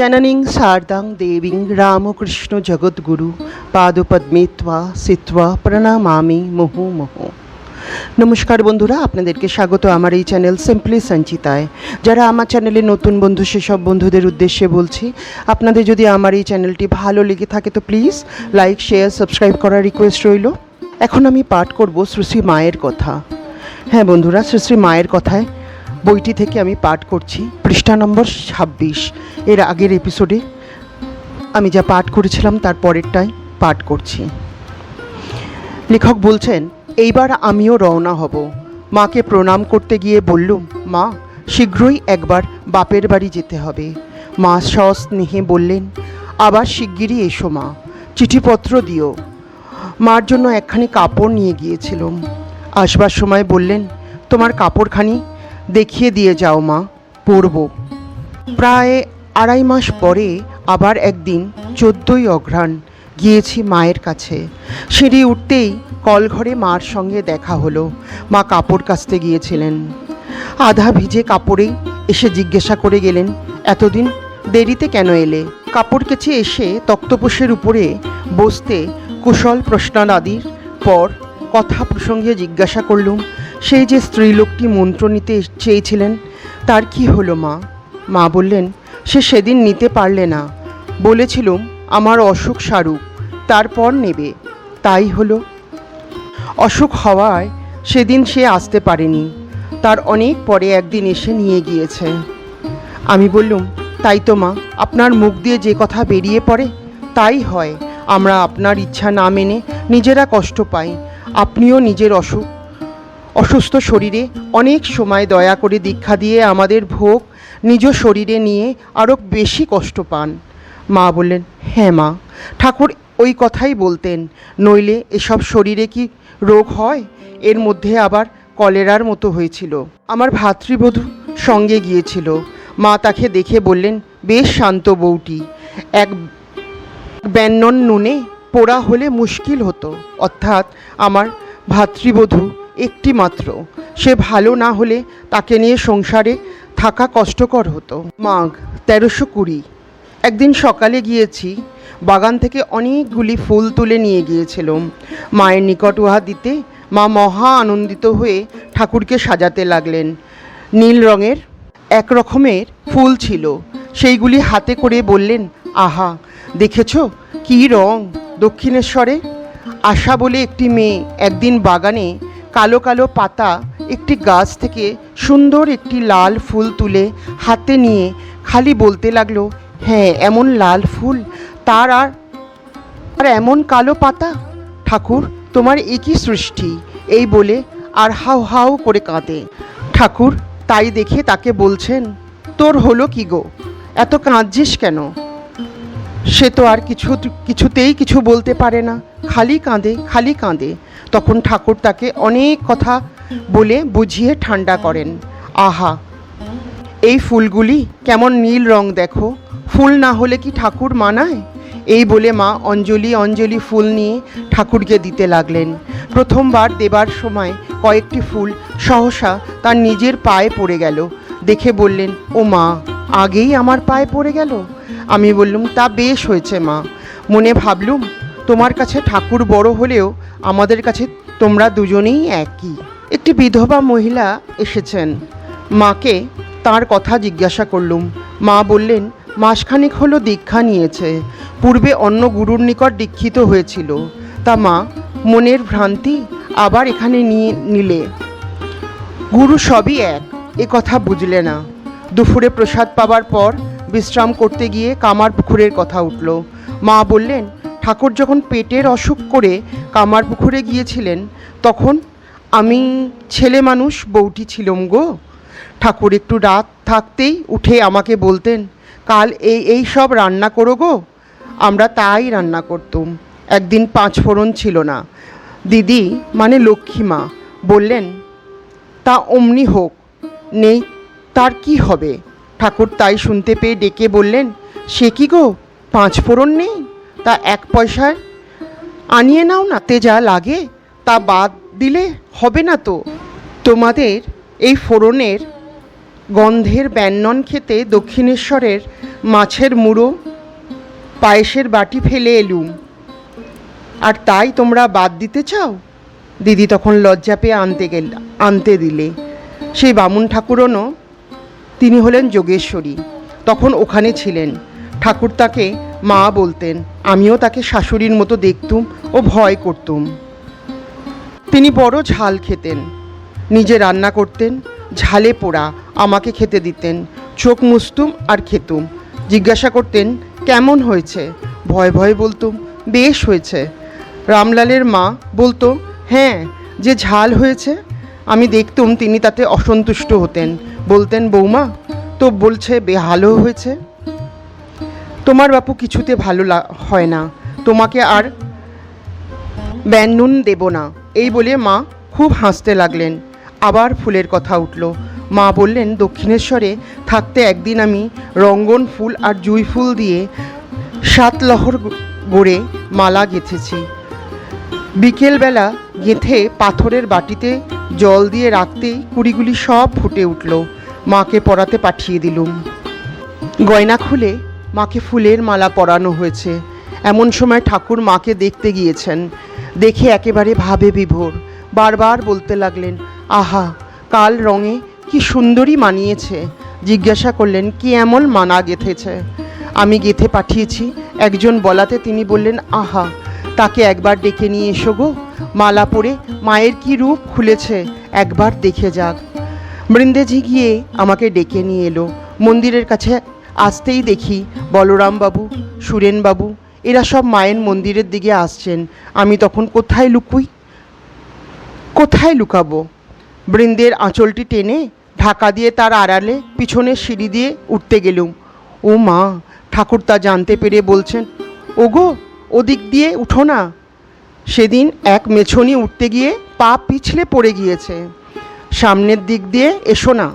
जननीं शारदां देवीं रामकृष्ण जगद्गुरु पादपद्मे त्वा सित्वा प्रणामामि मुहुर्मुहुः। নমস্কার বন্ধুরা, আপনাদেরকে স্বাগত আমার এই চ্যানেল সিম্পলি সঞ্চিতায়। যারা আমার চ্যানেলে নতুন বন্ধু সেসব বন্ধুদের উদ্দেশ্যে বলছি, আপনাদের যদি আমার এই চ্যানেলটি ভালো লেগে থাকে তো প্লিজ লাইক শেয়ার সাবস্ক্রাইব করার রিকোয়েস্ট রইল। এখন আমি পাঠ করব শ্রী শ্রী মায়ের কথা। হ্যাঁ বন্ধুরা, শ্রী শ্রী মায়ের কথায় বইটি থেকে আমি পাঠ করছি, পৃষ্ঠা নম্বর 26। এর আগের এপিসোডে আমি যা পাঠ করেছিলাম তার পরেরটাই পাঠ করছি। লেখক বলছেন, এইবার আমিও রওনা হব। মাকে প্রণাম করতে গিয়ে বললুম, মা শীঘ্রই একবার বাপের বাড়ি যেতে হবে। মা সস্নেহে বললেন, আবার শিগগিরই এসো মা, চিঠিপত্র দিও। মার জন্য একখানি কাপড় নিয়ে গিয়েছিলাম। আসবার সময় বললেন, তোমার কাপড়খানি দেখিয়ে দিয়ে যাও মা, পরব। প্রায় 2.5 মাস পরে আবার একদিন 14ই অঘ্রাণ গিয়েছি মায়ের কাছে। সিঁড়ি উঠতেই কলঘরে মার সঙ্গে দেখা হলো। মা কাপড় কাচতে গিয়েছিলেন। আধা ভিজে কাপড়েই এসে জিজ্ঞাসা করে গেলেন, এতদিন দেরিতে কেন এলে? কাপড় কেচে এসে তক্তপোষের উপরে বসতে কুশল প্রশ্নাদির পর কথা প্রসঙ্গে জিজ্ঞাসা করলুম, সেই যে স্ত্রীলোকটি মন্ত্র নিতে চেয়েছিলেন তার কি হলো মা? মা বললেন, সে সেদিন নিতে পারলে না, বলেছিলুম আমার অসুখ সারুক, তারপর নেবে। তাই হলো। অসুখ হওয়ায় সেদিন সে আসতে পারেনি, তার অনেক পরে একদিন এসে নিয়ে গিয়েছে। আমি বললুম, তাই তো মা, আপনার মুখ দিয়ে যে কথা বেরিয়ে পড়ে তাই হয়। আমরা আপনার ইচ্ছা না মেনে নিজেরা কষ্ট পাই। আপনিও নিজের অসুস্থ শরীরে অনেক সময় দয়া করে দীক্ষা দিয়ে আমাদের ভোগ নিজ শরীরে নিয়ে আরও বেশি কষ্ট পান। মা বললেন, হ্যাঁ মা, ঠাকুর ওই কথাই বলতেন, নইলে এসব শরীরে কি রোগ হয়? এর মধ্যে আবার কলেরার মতো হয়েছিল। আমার ভাতৃবধূ সঙ্গে গিয়েছিল। মা তাকে দেখে বললেন, বেশ শান্ত বউটি, এক ব্যঞ্জন নুনে পোড়া হলে মুশকিল হতো। অর্থাৎ আমার ভাতৃবধূ একটি মাত্র, সে ভালো না হলে তাকে নিয়ে সংসারে থাকা কষ্টকর হতো। মাঘ 1320। একদিন সকালে গিয়েছি, বাগান থেকে অনেকগুলি ফুল তুলে নিয়ে গিয়েছিলাম। মায়ের নিকট উহা দিতে মা মহা আনন্দিত হয়ে ঠাকুরকে সাজাতে লাগলেন। নীল রঙের এক রকমের ফুল ছিল, সেইগুলি হাতে করে বললেন, আহা দেখেছ কী রং দক্ষিণেশ্বরে? আশা বলে একটি মেয়ে একদিন বাগানে কালো কালো পাতা একটি গাছ থেকে সুন্দর একটি লাল ফুল তুলে হাতে নিয়ে খালি বলতে লাগলো, হ্যাঁ এমন লাল ফুল, তার আর এমন কালো পাতা, ঠাকুর তোমার একই সৃষ্টি, এই বলে আর হাউ হাউ করে কাঁদে। ঠাকুর তাই দেখে তাকে বলছেন, তোর হলো কি গো, এত কাঁদছিস কেন? সে তো আর কিছুতেই কিছু বলতে পারে না, খালি কাঁদে খালি কাঁদে। তখন ঠাকুর তাকে অনেক কথা বলে বুঝিয়ে ঠান্ডা করেন। আহা এই ফুলগুলি কেমন নীল রং দেখো, ফুল না হলে কি ঠাকুর মানায়? এই বলে মা অঞ্জলি অঞ্জলি ফুল নিয়ে ঠাকুরকে দিতে লাগলেন। প্রথমবার দেবার সময় কয়েকটি ফুল সহসা তার নিজের পায়ে পড়ে গেল। দেখে বললেন, ও মা, আগেই আমার পায়ে পড়ে গেল? আমি বললুম, তা বেশ হয়েছে মা। মনে ভাবলুম, তোমার কাছে ঠাকুর বড় হলেও আমাদের কাছে তোমরা দুজনেই একই। একটি বিধবা মহিলা এসেছেন। মাকে তার কথা জিজ্ঞাসা করলুম। মা বললেন, মাসখানেক হলো দীক্ষা নিয়েছে, পূর্বে অন্য গুরুর নিকট দীক্ষিত হয়েছিল। তা মা মনের ভ্রান্তি আবার এখানে নিলে গুরু সবই এক, এ কথা বুঝলে না। দুপুরে প্রসাদ পাবার পর বিশ্রাম করতে গিয়ে কামার পুকুরের কথা উঠল। মা বললেন, ঠাকুর যখন পেটের অসুখ করে কামার পুকুরে গিয়েছিলেন তখন আমি ছেলে মানুষ বউটি ছিলাম গো। ঠাকুর একটু রাত থাকতেই উঠে আমাকে বলতেন, কাল এই সব রান্না করো গো। আমরা তাই রান্না করতুম। একদিন 5 ফোড়ন ছিল না। দিদি মানে লক্ষ্মী মা বললেন, তা অমনি হোক, নেই তার কি হবে? ঠাকুর তাই শুনতে পেয়ে ডেকে বললেন, সে কি গো, 5 ফোড়ন নেই? তা 1 পয়সার আনিয়ে নাও না, তে যা লাগে তা বাদ দিলে হবে না তো? তোমাদের এই ফোড়নের গন্ধের ব্যঞ্জন খেতে দক্ষিণেশ্বরের মাছের মুড়ো পায়েসের বাটি ফেলে এলুম, আর তাই তোমরা বাদ দিতে চাও? দিদি তখন লজ্জা পেয়ে আনতে দিলে। সেই বামুন ঠাকুরনও, তিনি হলেন যোগেশ্বরী, তখন ওখানে ছিলেন। ঠাকুর তাকে মা বলতেন, আমিও তাকে শাশুড়ির মতো দেখতুম ও ভয় করতুম। তিনি বড় ঝাল খেতেন, নিজে রান্না করতেন, ঝালে পোড়া আমাকে খেতে দিতেন। চোখ মুছতুম আর খেতুম। জিজ্ঞাসা করতেন কেমন হয়েছে, ভয় ভয় বলতুম বেশ হয়েছে। রামলালের মা বলতো হ্যাঁ যে ঝাল হয়েছে। আমি দেখতুম তিনি তাতে অসন্তুষ্ট হতেন, বলতেন বৌমা তো বলছে বেহালো হয়েছে। তোমার বাপু কিছুতে ভালো হয় না, তোমাকে আর ব্যঞ্জন দেব না, এই বলে মা খুব হাসতে লাগলেন। আবার ফুলের কথা উঠল। মা বললেন দক্ষিণেশ্বরে থাকতে একদিন আমি রঙ্গন ফুল আর জুঁই ফুল দিয়ে 7 লহর গড়ে মালা গেঁথেছি। বিকেলবেলা গেঁথে পাথরের বাটিতে জল দিয়ে রাখতেই কুড়িগুলি সব ফুটে উঠল। মাকে পরাতে পাঠিয়ে দিলুম। গয়না খুলে মাকে ফুলের মালা পরানো হয়েছে। এমন সময় ঠাকুর মাকে দেখতে গিয়েছেন। দেখে একেবারে ভাবে বিভোর, বারবার বলতে লাগলেন আহা কাল রঙে কি সুন্দরী মানিয়েছে। জিজ্ঞাসা করলেন কি এমন মানা গেঁথেছে। আমি গেঁথে পাঠিয়েছি। একজন বলাতে তিনি বললেন আহা তাকে একবার ডেকে নিয়ে এসো গো, মালা পরে মায়ের কি রূপ খুলেছে একবার দেখে যাক। বৃন্দেজি গিয়ে আমাকে ডেকে নিয়ে এলো। মন্দিরের কাছে আসতেই দেখি বলরামবাবু, সুরেনবাবু এরা সব মায়ের মন্দিরের দিকে আসছেন। আমি তখন কোথায় লুকাবো? বৃন্দের আঁচলটি টেনে ঢাকা দিয়ে তার আড়ালে পিছনের সিঁড়ি দিয়ে উঠতে গেলুম। ও মা, ঠাকুর তা জানতে পেরে বলছেন ওগো ওদিক দিয়ে উঠো না। সেদিন এক মেছনি উঠতে গিয়ে পা পিছলে পড়ে গিয়েছে, সামনের দিক দিয়ে এসো না।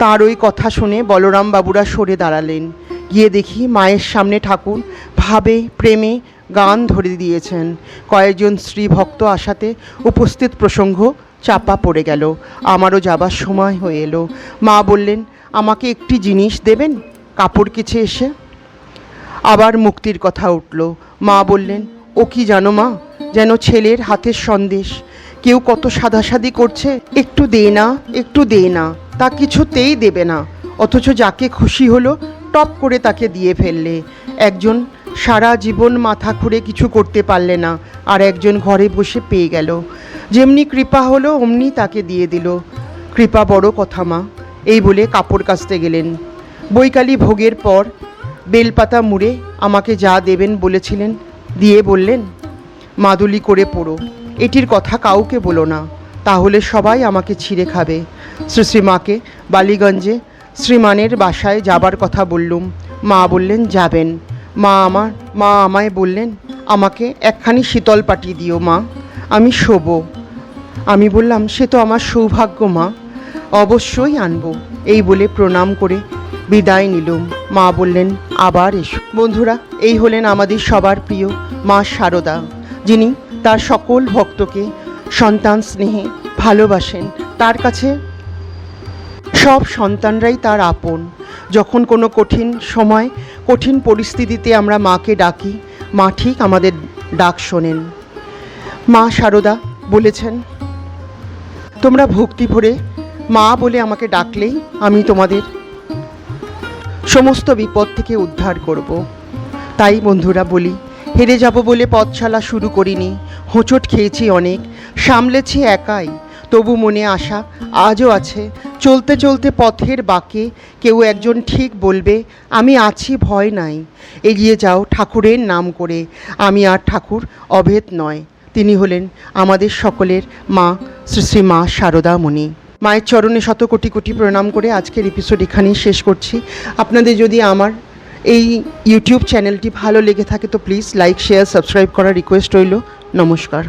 তার ওই কথা শুনে বলরাম বাবুরা সরে দাঁড়ালেন। গিয়ে দেখি মায়ের সামনে ঠাকুর ভাবে প্রেমে গান ধরে দিয়েছেন। কয়েকজন স্ত্রী ভক্ত আসাতে উপস্থিত প্রসঙ্গ চাপা পড়ে গেল। আমারও যাবার সময় হয়ে এলো। মা বললেন আমাকে একটি জিনিস দেবেন কাপড় কেচে এসে। আবার মুক্তির কথা উঠল। মা বললেন ও কি জানো মা, যেন ছেলের হাতের সন্দেশ। কেউ কত সাধাসাধি করছে, একটু দে না, তা কিছুতেই দেবে না। অথচ যাকে খুশি হলো টপ করে তাকে দিয়ে ফেললে। একজন সারা জীবন মাথা খুঁড়ে কিছু করতে পারলে না, আর একজন ঘরে বসে পেয়ে গেল। যেমনি কৃপা হলো অমনি তাকে দিয়ে দিল। কৃপা বড় কথা মা, এই বলে কাপড় কাচতে গেলেন। বৈকালী ভোগের পর বেলপাতা মুড়ে আমাকে যা দেবেন বলেছিলেন দিয়ে বললেন মাদুলি করে পড়ো, এটির কথা কাউকে বলো না, তাহলে সবাই আমাকে ছিঁড়ে খাবে। শ্রীমাকে বালিগঞ্জে শ্রীমানের বাসায় যাবার কথা বললুম। মা বললেন যাবেন। মা আমায় বললেন আমাকে একখানি শীতল পাটি দিও মা, আমি শোবো। আমি বললাম সে তো আমার সৌভাগ্য মা, অবশ্যই আনবো। এই বলে প্রণাম করে বিদায় নিলুম। মা বললেন আবার এসো। বন্ধুরা, এই হলেন আমাদের সবার প্রিয় মা শারদা, যিনি তার সকল ভক্তকে সন্তান স্নেহে ভালোবাসেন। তার কাছে সব সন্তানরাই তার আপন। যখন কোনো কঠিন সময়, কঠিন পরিস্থিতিতে আমরা মাকে ডাকি, মা ঠিক আমাদের ডাক শোনেন। মা শারদা বলেছেন তোমরা ভক্তি ভরে মা বলে আমাকে ডাকলেই আমি তোমাদের সমস্ত বিপদ থেকে উদ্ধার করব। তাই বন্ধুরা বলি, হেরে যাব বলে পথচলা শুরু করিনি। হোঁচট খেয়েছি অনেক, সামলেছি একাই, তবু মনে আশা আজও আছে। চলতে চলতে পথের বাঁকে কেউ একজন ঠিক বলবে আমি আছি, ভয় নাই। এগিয়ে যাও ঠাকুরের নাম করে। আমি আর ঠাকুর অভেদ নয়, তিনি হলেন আমাদের সকলের মা, শ্রী মা শারদামণি। মায়ের চরণে শত কোটি কোটি প্রণাম করে আজকের এপিসোড এখানেই শেষ করছি। আপনাদের যদি আমার এই ইউটিউব চ্যানেলটি ভালো লেগে থাকে তো প্লিজ লাইক, শেয়ার, সাবস্ক্রাইব করার রিকোয়েস্ট রইল। নমস্কার।